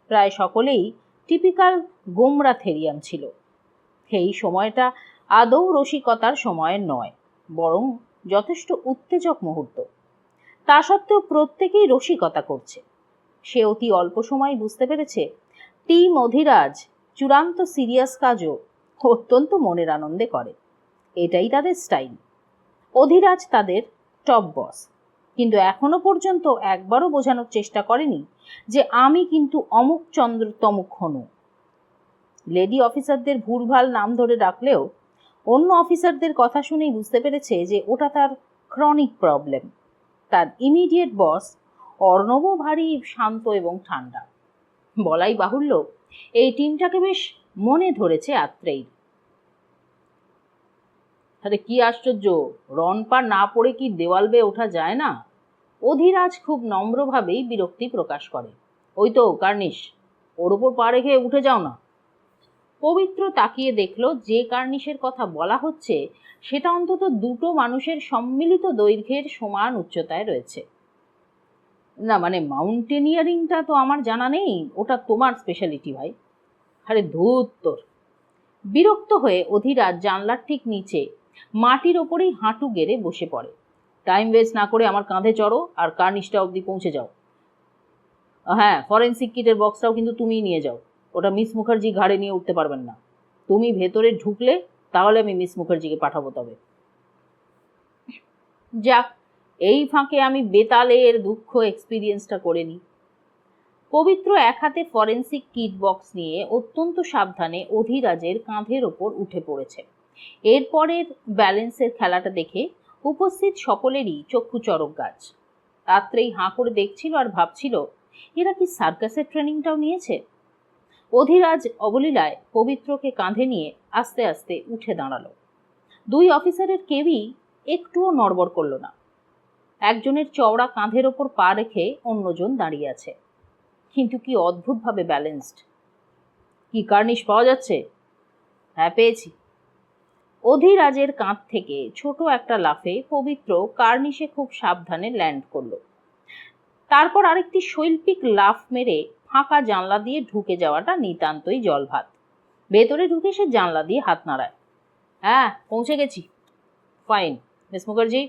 প্রায় সকলেই টিপিক্যাল গোমরা থেরিয়াম ছিল। এই সময়টা আদৌ রসিকতার সময় নয়, বরং যথেষ্ট উত্তেজক মুহূর্ত। তা সত্ত্বেও প্রত্যেকেই রসিকতা করছে। সে অতি অল্প সময় বুঝতে পেরেছে টিম অধীরাজ চূড়ান্ত সিরিয়াস কাজও অত্যন্ত মনের আনন্দে করে। এটাই তাদের স্টাইল। অধীরাজ তাদের টপ বস। কিন্তু এখনো পর্যন্ত একবারও বোঝানোর চেষ্টা করেনি যে আমি কিন্তু অমুক চন্দ্র তমুক হনু। লেডি অফিসারদের ভুলভাল নাম ধরে ডাকলেও অন্য অফিসারদের কথা শুনেই বুঝতে পেরেছে যে ওটা তার ক্রনিক প্রবলেম। তার ইমিডিয়েট বস অর্ণবও ভারী শান্ত এবং ঠান্ডা। বলাই বাহুল্য, এই টিমটাকে বেশ মনে ধরেছে আত্রেই। আরে কি আশ্চর্য, রনপা না পড়ে কি দেওয়াল বেয়ে ওঠা যায় না? অধিরাজ খুব নম্রভাবেই বিরক্তি প্রকাশ করে। ওই তো কার্নিশ, ওর ওপর পা রেখে উঠে যাও না। পবিত্র তাকিয়ে দেখল যে কার্নিশের কথা বলা হচ্ছে সেটা অন্তত দুটো মানুষের সম্মিলিত দৈর্ঘ্যের সমান উচ্চতায় রয়েছে। না মানে মাউন্টেনিয়ারিংটা তো আমার জানা নেই, ওটা তোমার স্পেশালিটি ভাই। আরে ধুত তোর। বিরক্ত হয়ে অধিরাজ জানলার ঠিক নিচে মাটির ওপরেই হাঁটু গেড়ে বসে পড়ে। টাইম ওয়েস্ট না করে আমার কাঁধে চড়ো আর কার্নিশটা অবধি পৌঁছে যাও। হ্যাঁ, ফরেন্সিক কিটের বক্সটাও কিন্তু তুমিই নিয়ে যাও, ওটা মিস মুখার্জি ঘাড়ে নিয়ে উঠতে পারবেন না। তুমি ভেতরে ঢুকলে তাহলে আমি মিস মুখার্জিকে পাঠাবো। তবে যাক, এই ফাঁকে আমি বেতালের দুঃখ এক্সপিরিয়েন্সটা করে নিই। পবিত্র এক হাতে ফরেন্সিক কিট বক্স নিয়ে অত্যন্ত সাবধানে অধিরাজের কাঁধের ওপর উঠে পড়েছে। এরপরের ব্যালেন্সের খেলাটা দেখে উপস্থিত সকলেরই চক্ষু চড়ক গাছ। রাত্রেই হাঁ করে দেখছিল আর ভাবছিল এরা কি সার্কাসের ট্রেনিংটাও নিয়েছে। অধিরাজ অবলীলায় পবিত্রকে কাঁধে নিয়ে আস্তে আস্তে উঠে দাঁড়ালো। দুই অফিসারের কেউই একটুও নড়বড় করল না। একজনের চওড়া কাঁধের ওপর পা রেখে অন্যজন দাঁড়িয়ে আছে, কিন্তু কি অদ্ভুতভাবে ব্যালেন্সড। কি কার্নিশ পাওয়া যাচ্ছে? হ্যাঁ পেয়েছি। অধিরাজের কাঁধ থেকে ছোট একটা লাফে পবিত্র কার্নিশে খুব সাবধানে ল্যান্ড করলো। তারপর আরেকটি শৈল্পিক লাফ মেরে ফাঁকা জানলা দিয়ে ঢুকে যাওয়াটা নিতান্তই জলভাত। ভেতরে ঢুকে সে জানলা দিয়ে হাত নাড়ায়। হ্যাঁ পৌঁছে গেছি। Fine miss Mukherjee.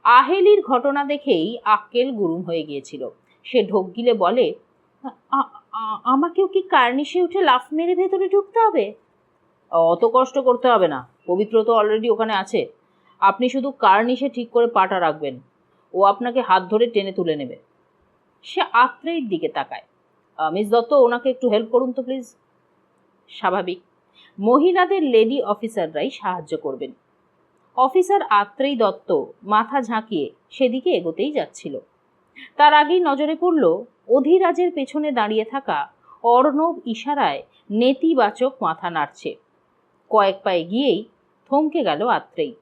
আহেলির ঘটনা দেখেই আক্কেল গুরুম হয়ে গিয়েছিল। সে ঢোক গিলে বলে, আমাকেও কি কার্নিশে উঠে লাফ মেরে ভেতরে ঢুকতে হবে? অত কষ্ট করতে হবে না, পবিত্র তো অলরেডি ওখানে আছে। আপনি শুধু কার্নিশে ঠিক করে পাটা রাখবেন, ও আপনাকে হাত ধরে টেনে তুলে নেবে। সে আত্রেয়ীর দিকে তাকায়। মিস দত্ত, ওনাকে একটু হেল্প করুন তো প্লিজ। স্বাভাবিক, মহিলাদের লেডি অফিসাররাই সাহায্য করবেন। অফিসার আত্রেয়ী দত্ত মাথা ঝাঁকিয়ে সেদিকে এগোতেই যাচ্ছিল। তার আগেই নজরে পড়ল অধিরাজের পেছনে দাঁড়িয়ে থাকা অর্ণব ইশারায় নেতিবাচক মাথা নাড়ছে। কয়েক পা এগিয়েই থমকে গেল আত্রেয়ী।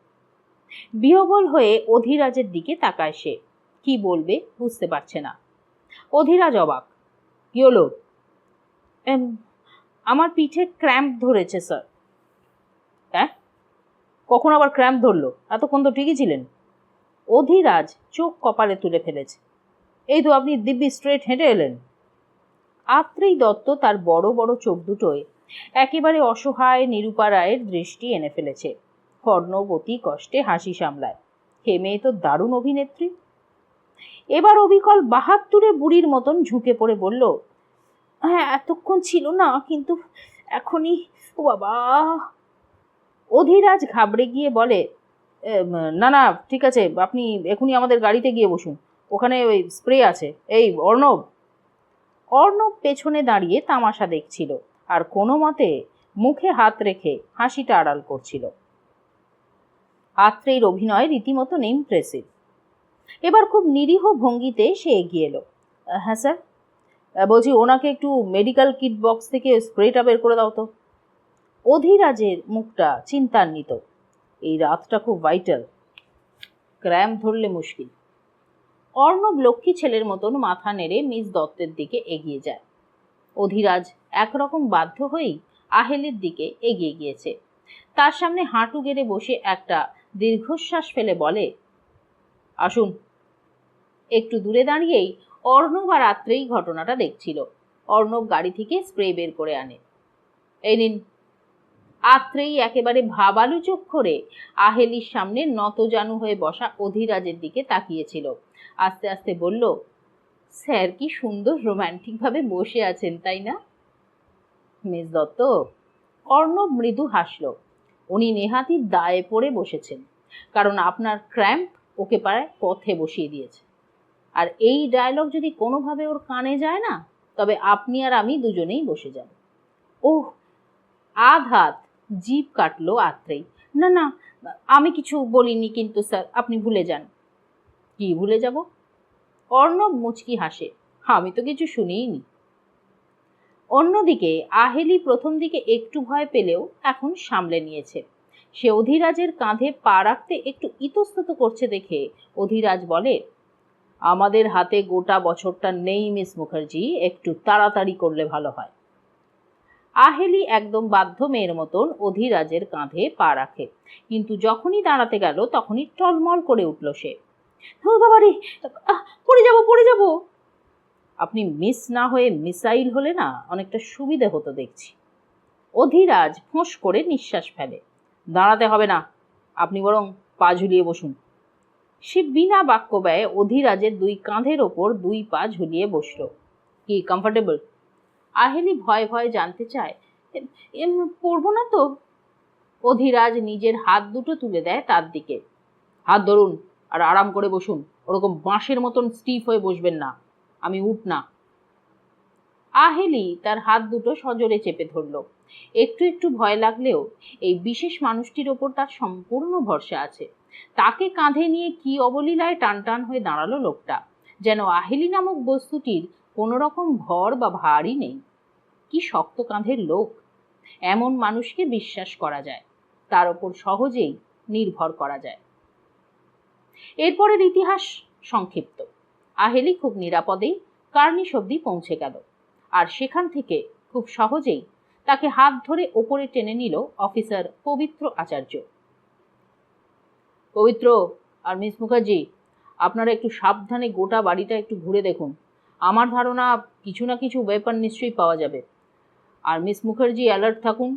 বিহ্বল হয়ে অধিরাজের দিকে তাকায় সে। কি বলবে বুঝতে পারছে না। অধিরাজ অবাক। কি হলো? আমার পিঠে ক্র্যাম্প ধরেছে স্যার। হ্যাঁ, কখন আবার ক্র্যাম্প ধরলো? এতক্ষণ তো ঠিকই ছিলেন। অধিরাজ চোখ কপালে তুলে ফেলেছে। এই তো আপনি দিব্যি স্ট্রেট হেঁটে এলেন। আত্রেয়ী দত্ত তার বড় বড় চোখ দুটোয় একেবারে অসহায় নিরূপা রায়ের দৃষ্টি এনে ফেলেছে। অর্ণব অতি কষ্টে হাসি সামলায়। হে মেয়ে তো দারুণ অভিনেত্রী। এবার অবিকল ৭২ বুড়ির মতন ঝুঁকে পড়ে বলল, হ্যাঁ এতক্ষণ ছিল না, কিন্তু এখনই। ও বাবা। অধিরাজ ঘাবড়ে গিয়ে বলে, না না ঠিক আছে, আপনি এখনই আমাদের গাড়িতে গিয়ে বসুন, ওখানে ওই স্প্রে আছে। এই অর্ণব। অর্ণব পেছনে দাঁড়িয়ে তামাশা দেখছিল আর কোনো মতে মুখে হাত রেখে হাসিটা আড়াল করছিল। আত্রেয়ীর অভিনয় রীতিমতো ইমপ্রেসিভ। এবার খুব নিরীহ ভঙ্গিতে সে এগিয়ে এলো। হ্যাঁ স্যার, বলছি ওনাকে একটু মেডিকেল কিট বক্স থেকে স্প্রেটা বের করে দাও তো। অধিরাজের মুখটা চিন্তান্বিত। এই রাতটা খুব ভাইটাল, ক্র্যাম্প ধরলে মুশকিল। অর্ণব লক্ষ্মী ছেলের মতন মাথা নেড়ে মিস দত্তের দিকে এগিয়ে যায়। অধিরাজ একরকম বাধ্য হয়েই আহেলের দিকে এগিয়ে গিয়েছে। তার সামনে হাঁটু গেড়ে বসে একটা দীর্ঘশ্বাস ফেলে বলে, আসুন। একটু দূরে দাঁড়িয়েই অর্ণব আর আত্রেয়ী ঘটনাটা দেখছিল। অর্ণব গাড়ি থেকে স্প্রে বের করে আনে। এই নিন। আত্রেয়ী একেবারে ভাবালু চোখ করে আহেলির সামনে নতজানু হয়ে বসা অধিরাজের দিকে তাকিয়েছিল। আস্তে আস্তে বলল, স্যার কি সুন্দর রোম্যান্টিকভাবে বসে আছেন তাই না? মিস দত্ত। অর্ণব মৃদু হাসল। উনি নেহাতি দায়ে পড়ে বসেছেন, কারণ আপনার ক্র্যাম্প ওকে প্রায় পথে বসিয়ে দিয়েছে। আর এই ডায়লগ যদি কোনোভাবে ওর কানে যায় না, তবে আপনি আর আমি দুজনেই বসে যাব। ওহ, আধ হাত জিভ কাটলো আত্রেই। না না, আমি কিছু বলিনি কিন্তু স্যার, আপনি ভুলে যান। কি ভুলে যাব? অর্ণব মুচকি হাসে। আমি তো কিছু শুনিইনি। অন্যদিকে আহেলি প্রথম দিকে একটু ভয় পেলেও এখন সামলে নিয়েছে। সে অধিরাজের কাঁধে পা রাখতে একটু ইতস্তত করছে দেখে অধিরাজ বলে, আমাদের হাতে গোটা বছরটা নেই মিস মুখার্জি, একটু তাড়াতাড়ি করলে ভালো হয়। আহেলি একদম বাধ্য মেয়ের মতন অধিরাজের কাঁধে পা রাখে, কিন্তু যখনই দাঁড়াতে গেল তখনই টলমল করে উঠল সে। বাবারে, পড়ে যাব। আপনি মিস না হয়ে মিসাইল হলে না অনেকটা সুবিধে হতো দেখছি। অধিরাজ ফোঁস করে নিঃশ্বাস ফেলে। দাঁড়াতে হবে না, আপনি বরং পা ঝুলিয়ে বসুন। সে বিনা বাক্য ব্যয়ে অধিরাজের দুই কাঁধের ওপর দুই পা ঝুলিয়ে বসল। কি কমফর্টেবল? আহেলি ভয়ে ভয়ে জানতে চায়, পড়বো না তো? অধিরাজ নিজের হাত দুটো তুলে দেয় তার দিকে। হাত ধরুন আর আরাম করে বসুন, ওরকম বাঁশের মতন স্টিফ হয়ে বসবেন না, আমি উঠ না। আহেলি তার হাত দুটো সজোরে চেপে ধরল। একটু একটু ভয় লাগলেও এই বিশেষ মানুষটির ওপর তার সম্পূর্ণ ভরসা আছে। তাকে কাঁধে নিয়ে কি অবলীলায় টান টান হয়ে দাঁড়ালো লোকটা, যেন আহেলি নামক বস্তুটির কোনো রকম ভর বা ভারই নেই। কি শক্ত কাঁধের লোক! এমন মানুষকে বিশ্বাস করা যায়, তার ওপর সহজেই নির্ভর করা যায়। এরপরের ইতিহাস সংক্ষিপ্ত। আহেলি খুব নিরাপদেই কার্নিশ অবধি পৌঁছে গেল, আর সেখান থেকে খুব সহজেই তাকে হাত ধরে ওপরে টেনে নিল অফিসার পবিত্র আচার্য। পবিত্র আর মিস মুখার্জি, আপনারা একটু সাবধানে গোটা বাড়িটা একটু ঘুরে দেখুন। আমার ধারণা কিছু না কিছু ওয়েপন নিশ্চয়ই পাওয়া যাবে। আর মিস মুখার্জি অ্যালার্ট থাকুন।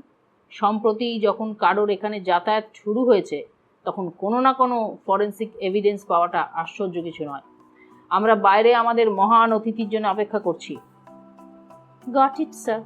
সম্প্রতি যখন কারোর এখানে যাতায়াত শুরু হয়েছে তখন কোনো না কোনো ফরেন্সিক এভিডেন্স পাওয়াটা আশ্চর্য কিছু নয়। আমরা বাইরে আমাদের মহান অতিথির জন্য অপেক্ষা করছি। Got it sir.